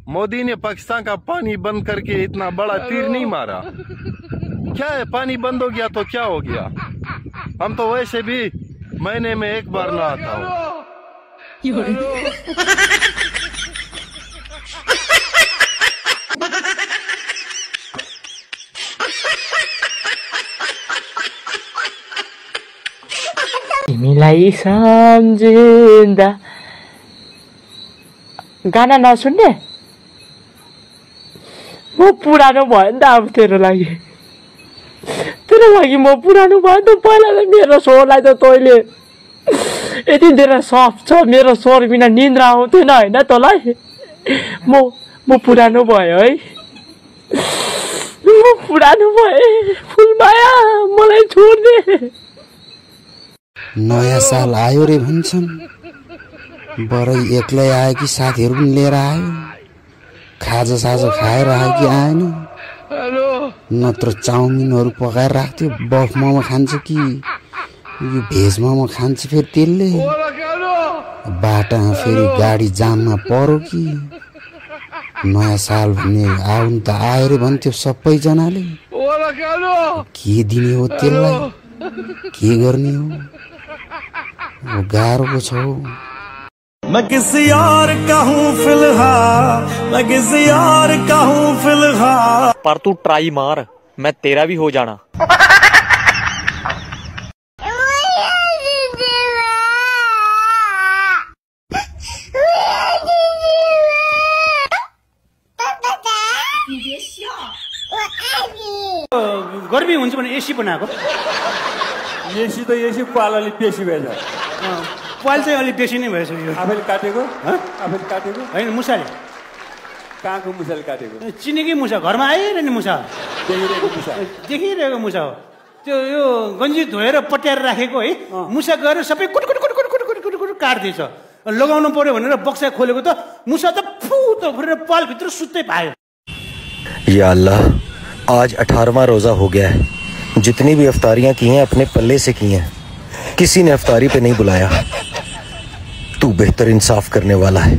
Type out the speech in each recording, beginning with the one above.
मोदी ने पाकिस्तान का पानी बंद करके इतना बड़ा तीर नहीं मारा। क्या है, पानी बंद हो गया तो क्या हो गया? हम तो वैसे भी महीने में एक बार नहाता हूँ। तिमीलाई सम्झिँदा गाना नसुन्ने म पुरानो भयो नि त। अब तेरो लागि म पुरानो भयो नि त। पहिला त मेरो स्वरलाई त तैँले यति धेरै सफ्ट छ, मेरो स्वर बिना निन्द्रा आउँथेन होइन तँलाई। म पुरानो भयो है, म पुरानो भएँ। फुलमाया मलाई छोड्दे। नयाँ साल आयो रे भन्छन्, बरै एक्लै आयो कि साथीहरू पनि लिएर आयो? खाजा साजा खाएर आयो कि आएन? नत्र चाउमिनहरू पकाएर राख्थ्यो। बफ मोमो खान्छ कि यो भेज मोमो खान्छ फेरि त्यसले? बाटामा फेरि गाडी जाममा परो कि? नयाँ साल भन्ने आउनु त आयो रे भन्थ्यो सबैजनाले। के दिने हो त्यसलाई, के गर्ने हो? गाह्रो पो छ। मैं किसी और का हूँ फिलहाल, मैं किसी और का हूँ फिलहाल। पर तू ट्राई मार, मैं तेरा भी हो जाना। गर्मी हुन्छ भने एसी बनाएको। एसी त एसी पाल अलिक बेसी भएछ। पाल चाहिँ अलिक बेसी नै भएछ। यो आफैले काटेको? आफैले काटेको होइन, मुसाले। कहाँको मुसाले काटेको? चिनेकै मुसा, घरमा आइरहने मुसा, देखिरहेको मुसा हो त्यो। यो गन्जी धोएर पट्याएर राखेको है, मुसा गएर सबै कुटकुट कुटकुट कुटकुट कुटकुट काट्दैछ। लगाउनु पर्यो भनेर बक्सा खोलेको त मुसा त फुत फुटेर पालभित्र सुत्तै पायो। या अल्लाह, आज 18वां रोजा हो गया है। जितनी भी अफ्तारियां की हैं अपने पल्ले से की हैं, किसी ने अफ्तारी पे नहीं बुलाया। तू बेहतर इंसाफ करने वाला है।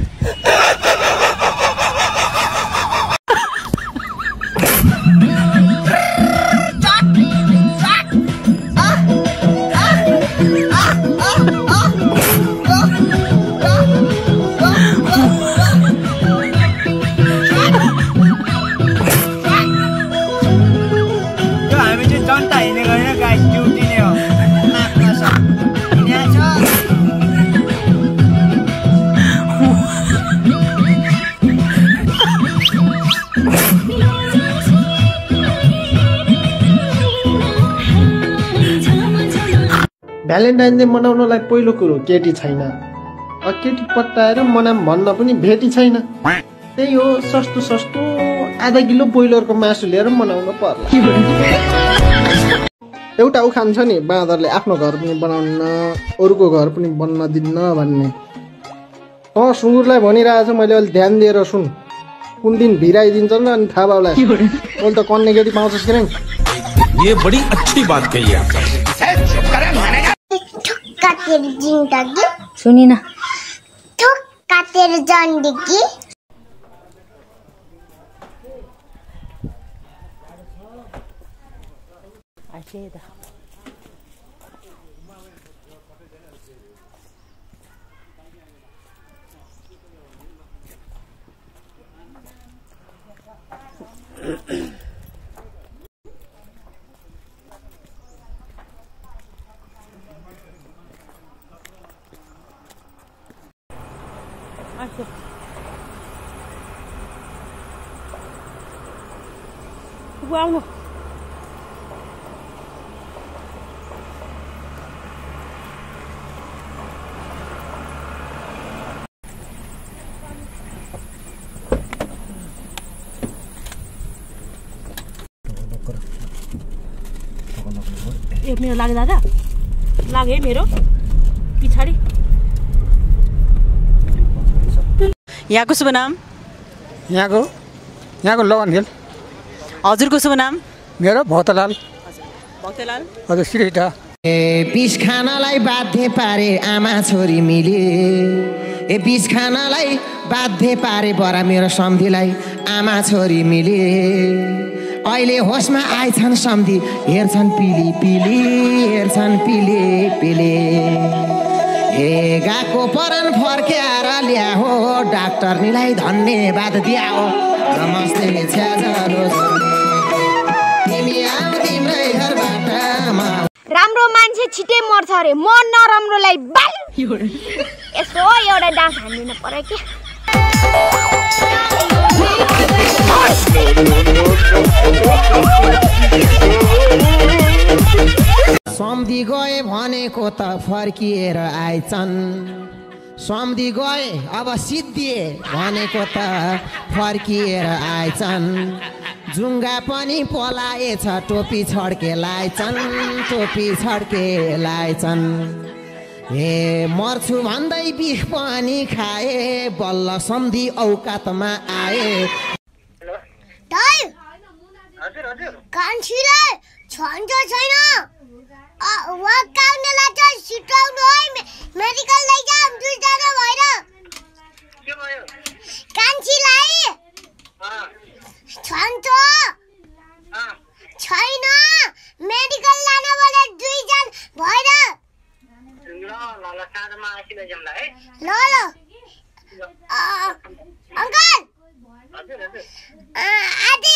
भ्यालेन्टाइन डे मनाउनलाई पहिलो कुरो केटी छैन, केटी पट्टाएर मनाम भन्न पनि भेटी छैन। त्यही हो, सस्तो सस्तो आधा किलो बोइलरको मासु लिएर मनाउन पर्ला। एउटा उखान छ नि, बाँदरले आफ्नो घर पनि बनाउन्न, अरूको घर पनि बन्न दिन्न भन्ने। सुँगुरलाई भनिरहेछ, मैले अलिक ध्यान दिएर सुन। कुन दिन भिराइदिन्छन् अनि थाहा पाउला। अहिले त कन्ने केटी पाउँछस् कि नै? ये बड़ी अच्छी बात कही आपने। तेरी जिंदगी सुनी ना, ठुक्का तेरी जिंदगी। Wow. मेरो लाग्यो दादा, लाग्यो मेरो पछाडि। यहाँको शुभ नाम? यहाँको लगन खेल। हजुरको शुभ नाम? मेरो भक्तलाल। भक्तलाल हजुर श्रेष्ठ। पिस खानलाई बाध्य पारे आमा छोरी मिले, ए बिस खानालाई बाध्य पारे बरा मेरो सम्धीलाई आमा छोरी मिले अहिले होसमा आइछन् सम्धी हेर्छन् पिली पिली हेर्छन् पिले पिले हे गएको परान फर्क्याएर ल्याहो डाक्टरनीलाई धन्यवाद दियाओ नमस्ते छ्याजरो तिमी आऊ तिम्रै घरबाट राम्रो मान्छे छिटै मर्छ अरे म नराम्रोलाई बाल यसो एउटा डान्स हान्दिन पर्यो के सम्धी गए भनेको त फर्किएर आइछन् सम्धी गए अब सिद्धिए भनेको त फर्किएर आइछन् जुङ्गा पनि पलाएछ टोपी छड्के लाइछन् टोपी छड्के लाइछन् हे मर्छु भन्दै बिख पनि खाए बल्ल सम्धी औकातमा आए कान्छीलाई छन्छ छैन वाकाउनेलाई चाहिँ सिटाउनु है मेडिकल लैजाऊ दुईजना भएर के भयो कान्छीलाई छन्छ छैन मेडिकल लान भने दुईजना भएर ल साँझमा आइसिन जाउँला है ल अंकल आदि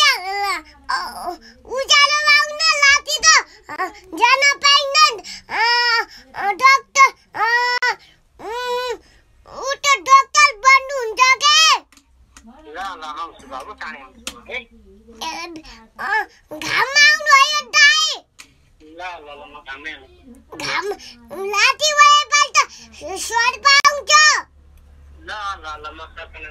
उज्यालोमा आउन लाती त जान पाइन्न डाक्टर उ त डाक्टर बन्नुहुन्छ के ल आउँछु बाबु चाँडै आउँछु है घाममा आउनु है दाइ ल म घाममै आउँछु घाम लाती भएपछि त स्वर पाउँछ ल म सर्पने